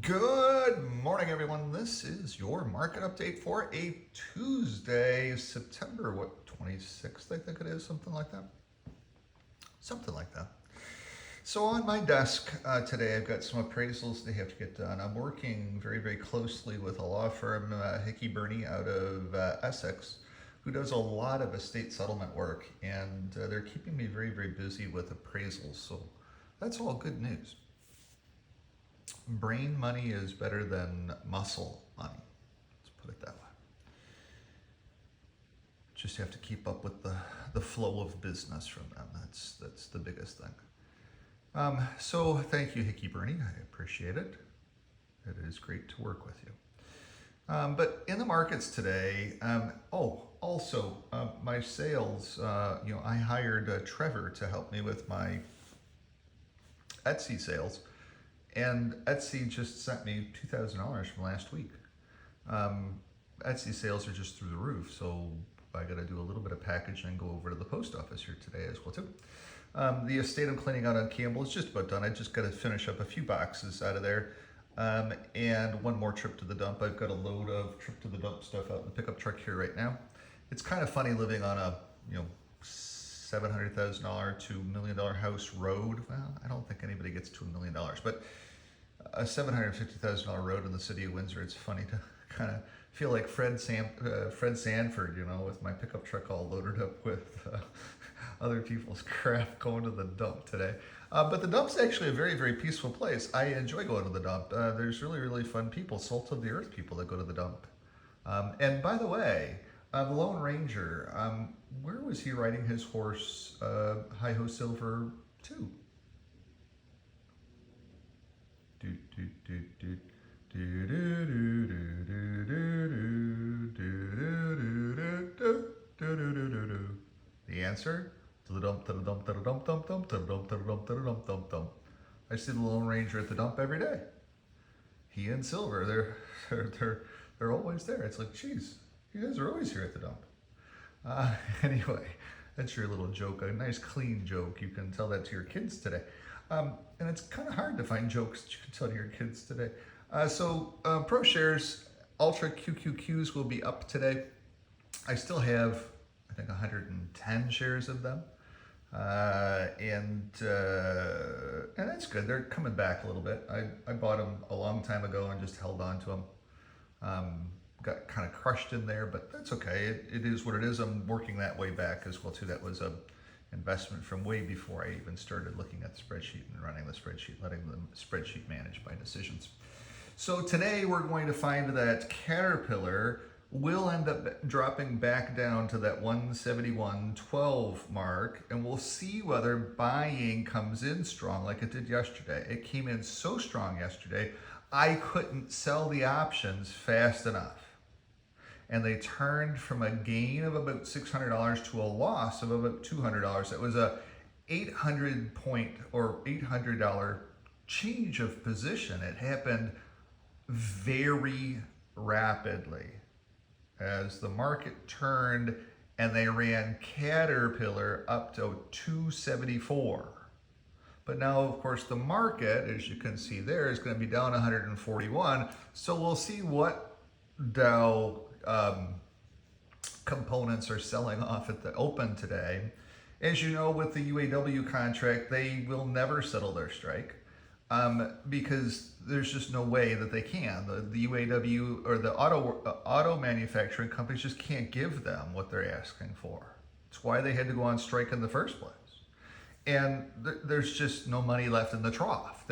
Good morning, everyone. This is your market update for a Tuesday, September, 26th, I think it is, something like that. Something like that. So on my desk today, I've got some appraisals they have to get done. I'm working very, very closely with a law firm, Hickey Burney, out of Essex, who does a lot of estate settlement work, and they're keeping me very, very busy with appraisals. So that's all good news. Brain money is better than muscle money. Let's put it that way. Just have to keep up with the flow of business from them. That's the biggest thing. So thank you, Hickey Burney. I appreciate it. It is great to work with you. But in the markets today, my sales, I hired Trevor to help me with my Etsy sales. And Etsy just sent me $2,000 from last week. Etsy sales are just through the roof, so I got to do a little bit of packaging and go over to the post office here today as well too. The estate I'm cleaning out on Campbell is just about done. I just got to finish up a few boxes out of there, and one more trip to the dump. I've got a load of trip to the dump stuff out in the pickup truck here right now. It's kind of funny living on a $700,000 to $1 million house road. Well, I don't think anybody gets to $1 million, but a $750,000 road in the city of Windsor. It's funny to kind of feel like Fred Sanford, with my pickup truck all loaded up with other people's crap going to the dump today. But the dump's actually a very, very peaceful place. I enjoy going to the dump. There's really, really fun people, salt of the earth people that go to the dump. And by the way, the Lone Ranger, where was he riding his horse, Hi-Ho Silver 2? The answer? To the dump, to the dump, to the dump, dump, dump, to the dump, to the dump, to the dump, dump, dump. I see the Lone Ranger at the dump every day. He and Silver, they're always there. It's like, geez, you guys are always here at the dump. Anyway, that's your little joke, a nice clean joke. You can tell that to your kids today. And it's kind of hard to find jokes that you can tell to your kids today. ProShares Ultra QQQs will be up today. I still have, I think, 110 shares of them. And that's good. They're coming back a little bit. I bought them a long time ago and just held on to them. Got kind of crushed in there, but that's okay. It is what it is. I'm working that way back as well too. That was a investment from way before I even started looking at the spreadsheet and running the spreadsheet, letting the spreadsheet manage my decisions. So today we're going to find that Caterpillar will end up dropping back down to that 171.12 mark, and we'll see whether buying comes in strong like it did yesterday. It came in so strong yesterday, I couldn't sell the options fast enough. And they turned from a gain of about $600 to a loss of about $200. That was a $800 change of position. It happened very rapidly as the market turned and they ran Caterpillar up to 274. But now, of course, the market, as you can see there, is going to be down 141. So we'll see what Dow components are selling off at the open today. As you know, with the UAW contract, they will never settle their strike because there's just no way that they can. The UAW or the auto manufacturing companies just can't give them what they're asking for. It's why they had to go on strike in the first place. And there's just no money left in the trough.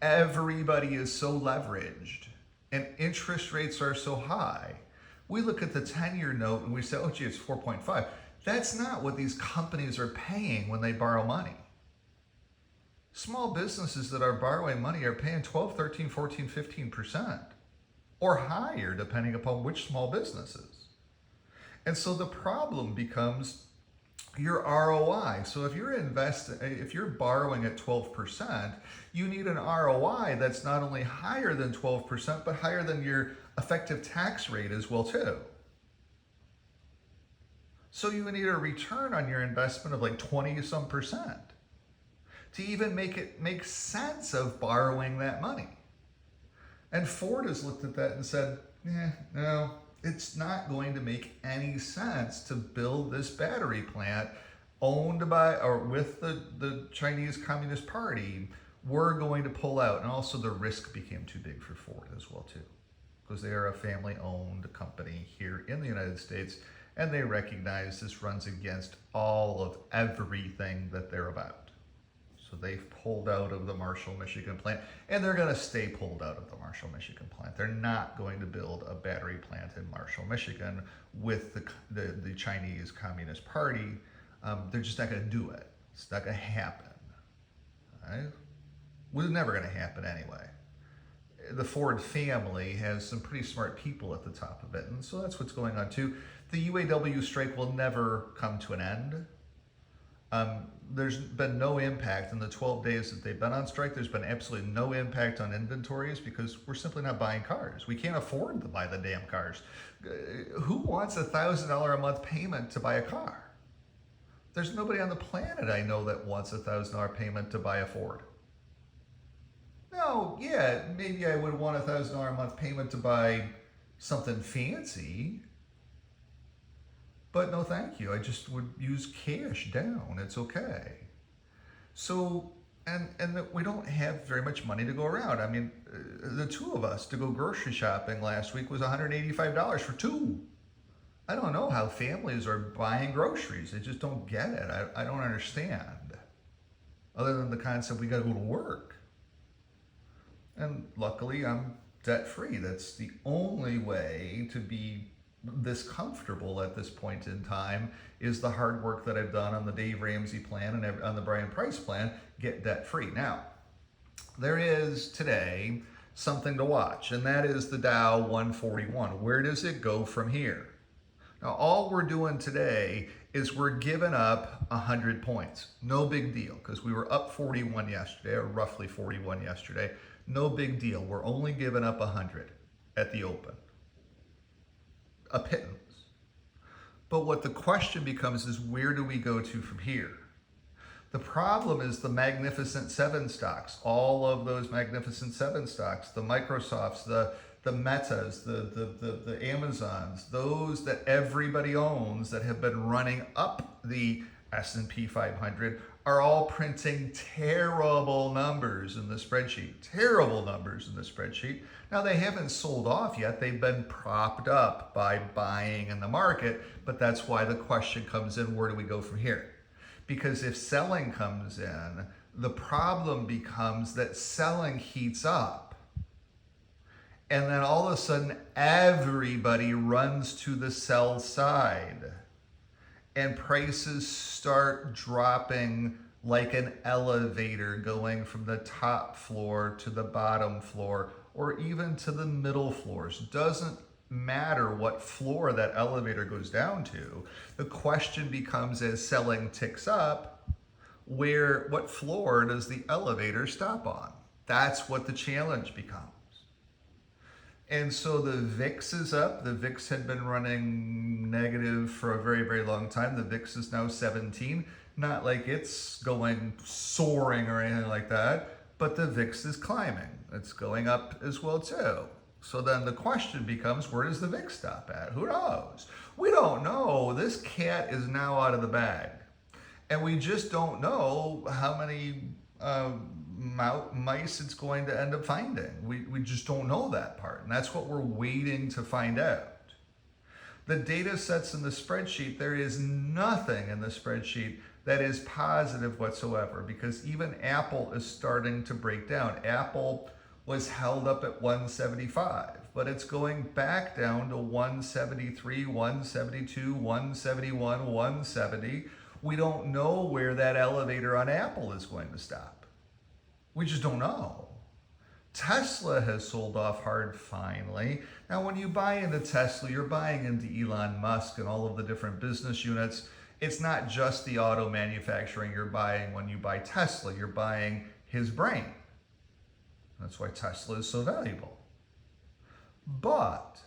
Everybody is so leveraged and interest rates are so high. We look at the 10-year note and we say, oh, gee, it's 4.5. That's not what these companies are paying when they borrow money. Small businesses that are borrowing money are paying 12, 13, 14, 15% or higher, depending upon which small businesses. And so the problem becomes your ROI. So if you're borrowing at 12%, you need an ROI that's not only higher than 12%, but higher than your effective tax rate as well too. So you need a return on your investment of like 20% to even make it make sense of borrowing that money. And Ford has looked at that and said, no, it's not going to make any sense to build this battery plant owned by or with the Chinese Communist Party. We're going to pull out. And also the risk became too big for Ford as well too, because they are a family-owned company here in the United States, and they recognize this runs against all of everything that they're about. So they've pulled out of the Marshall, Michigan plant, and they're going to stay pulled out of the Marshall, Michigan plant. They're not going to build a battery plant in Marshall, Michigan with the Chinese Communist Party. They're just not going to do it. It's not going to happen. Right? It was never going to happen anyway. The Ford family has some pretty smart people at the top of it, and so that's what's going on too. The UAW strike will never come to an end. There's been no impact in the 12 days that they've been on strike. There's been absolutely no impact on inventories because we're simply not buying cars. We can't afford to buy the damn cars. Who wants $1,000 a month payment to buy a car? There's nobody on the planet I know that wants $1,000 payment to buy a Ford. No, yeah, maybe I would want $1,000 a month payment to buy something fancy. But no, thank you. I just would use cash down. It's okay. So, and we don't have very much money to go around. I mean, the two of us to go grocery shopping last week was $185 for two. I don't know how families are buying groceries. I just don't get it. I don't understand. Other than the concept we got to go to work. And luckily I'm debt free. That's the only way to be this comfortable at this point in time, is the hard work that I've done on the Dave Ramsey plan and on the Brian Price plan, get debt free. Now, there is today something to watch, and that is the Dow 141. Where does it go from here? Now, all we're doing today is we're giving up 100 points. No big deal, because we were up 41 yesterday, or roughly 41 yesterday. No big deal. We're only giving up 100 at the open. A pittance. But what the question becomes is, where do we go to from here? The problem is the Magnificent Seven stocks, all of those Magnificent Seven stocks, the Microsofts, the Metas, the Amazons, those that everybody owns that have been running up the S&P 500 are all printing terrible numbers in the spreadsheet. Terrible numbers in the spreadsheet. Now, they haven't sold off yet. They've been propped up by buying in the market, but that's why the question comes in, where do we go from here? Because if selling comes in, the problem becomes that selling heats up. And then all of a sudden, everybody runs to the sell side. And prices start dropping like an elevator, going from the top floor to the bottom floor, or even to the middle floors. Doesn't matter what floor that elevator goes down to. The question becomes, as selling ticks up, what floor does the elevator stop on? That's what the challenge becomes. And so the VIX is up. The VIX had been running negative for a very, very long time. The VIX is now 17. Not like it's going soaring or anything like that, but the VIX is climbing. It's going up as well too. So then the question becomes, where does the VIX stop at? Who knows? We don't know. This cat is now out of the bag. And we just don't know how many mice it's going to end up finding. We just don't know that part. And that's what we're waiting to find out. The data sets in the spreadsheet, there is nothing in the spreadsheet that is positive whatsoever, because even Apple is starting to break down. Apple was held up at 175, but it's going back down to 173, 172, 171, 170. We don't know where that elevator on Apple is going to stop. We just don't know. Tesla has sold off hard finally. Now, when you buy into Tesla, you're buying into Elon Musk and all of the different business units. It's not just the auto manufacturing you're buying when you buy Tesla. You're buying his brain. That's why Tesla is so valuable. But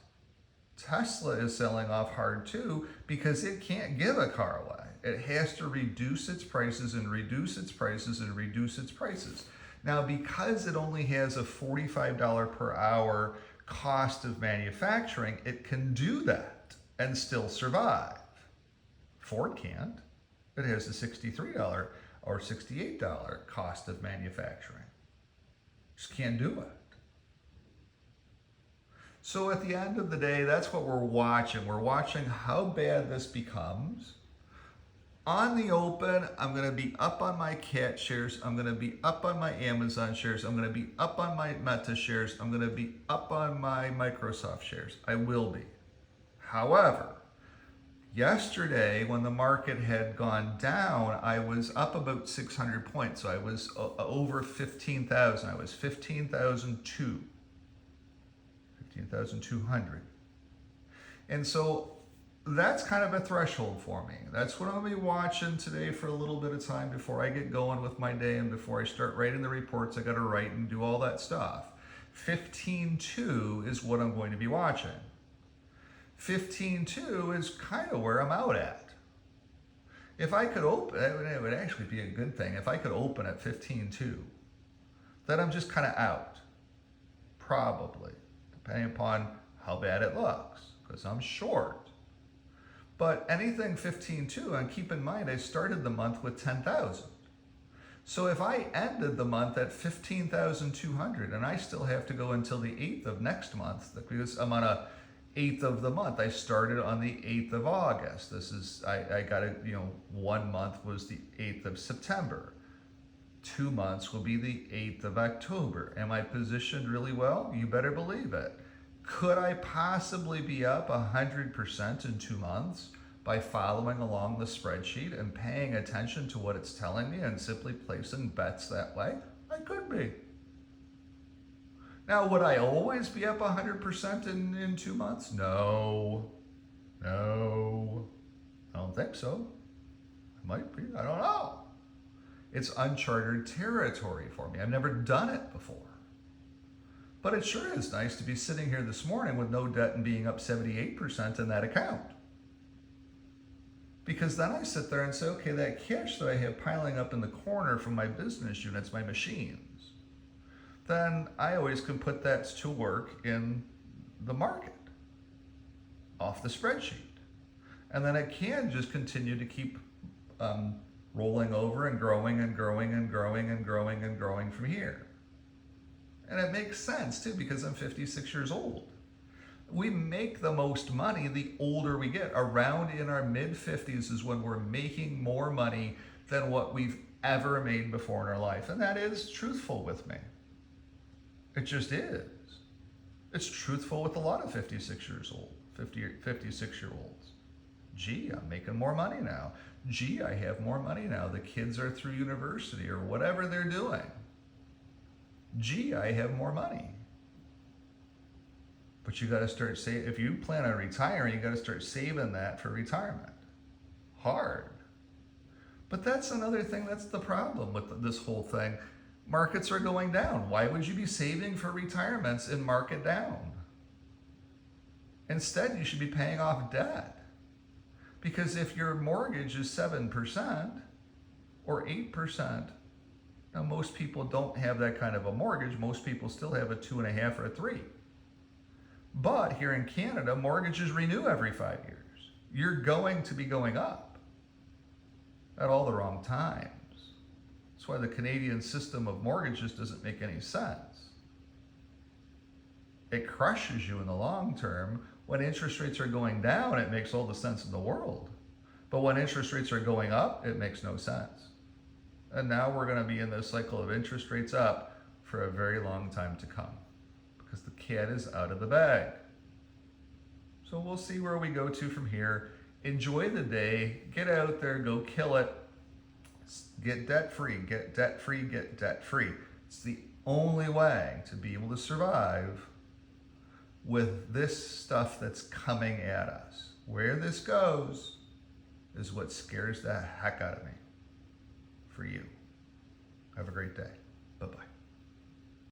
Tesla is selling off hard too, because it can't give a car away. It has to reduce its prices and reduce its prices and reduce its prices. Now, because it only has a $45 per hour cost of manufacturing, it can do that and still survive. Ford can't. It has a $63 or $68 cost of manufacturing. Just can't do it. So at the end of the day, that's what we're watching. We're watching how bad this becomes. On the open, I'm going to be up on my CAT shares. I'm going to be up on my Amazon shares. I'm going to be up on my Meta shares. I'm going to be up on my Microsoft shares. I will be. However, yesterday when the market had gone down, I was up about 600 points. So I was over 15,000. I was 15,002. 15,200. And so that's kind of a threshold for me. That's what I'm going to be watching today for a little bit of time before I get going with my day and before I start writing the reports I got to write and do all that stuff. 15.2 is what I'm going to be watching. 15.2 is kind of where I'm out at. If I could open, it would actually be a good thing. If I could open at 15.2, then I'm just kind of out. Probably, depending upon how bad it looks, because I'm short. But anything 15.2, and keep in mind, I started the month with 10,000. So if I ended the month at 15,200, and I still have to go until the 8th of next month, because I'm on a 8th of the month. I started on the 8th of August. This is, I got it, 1 month was the 8th of September. 2 months will be the 8th of October. Am I positioned really well? You better believe it. Could I possibly be up 100% in 2 months by following along the spreadsheet and paying attention to what it's telling me and simply placing bets that way? I could be. Now, would I always be up 100% in 2 months? No, I don't think so. I might be, I don't know. It's uncharted territory for me. I've never done it before. But it sure is nice to be sitting here this morning with no debt and being up 78% in that account. Because then I sit there and say, okay, that cash that I have piling up in the corner from my business units, my machines, then I always can put that to work in the market, off the spreadsheet. And then it can just continue to keep rolling over and growing and growing and growing and growing and growing from here. And it makes sense too, because I'm 56 years old. We make the most money the older we get. Around in our mid-50s is when we're making more money than what we've ever made before in our life. And that is truthful with me. It just is. It's truthful with a lot of 56 years old, 56-year-olds. Gee, I'm making more money now. Gee, I have more money now. The kids are through university or whatever they're doing. Gee, I have more money. But you got to start saving. If you plan on retiring, you got to start saving that for retirement. Hard. But that's another thing. That's the problem with this whole thing. Markets are going down. Why would you be saving for retirements in market down? Instead, you should be paying off debt. Because if your mortgage is 7% or 8%, now most people don't have that kind of a mortgage. Most people still have a 2.5 or a 3. But here in Canada, mortgages renew every 5 years. You're going to be going up at all the wrong times. That's why the Canadian system of mortgages doesn't make any sense. It crushes you in the long term. When interest rates are going down, it makes all the sense in the world. But when interest rates are going up, it makes no sense. And now we're going to be in this cycle of interest rates up for a very long time to come, because the cat is out of the bag. So we'll see where we go to from here. Enjoy the day. Get out there. Go kill it. Get debt free. Get debt free. Get debt free. It's the only way to be able to survive with this stuff that's coming at us. Where this goes is what scares the heck out of me for you. Have a great day.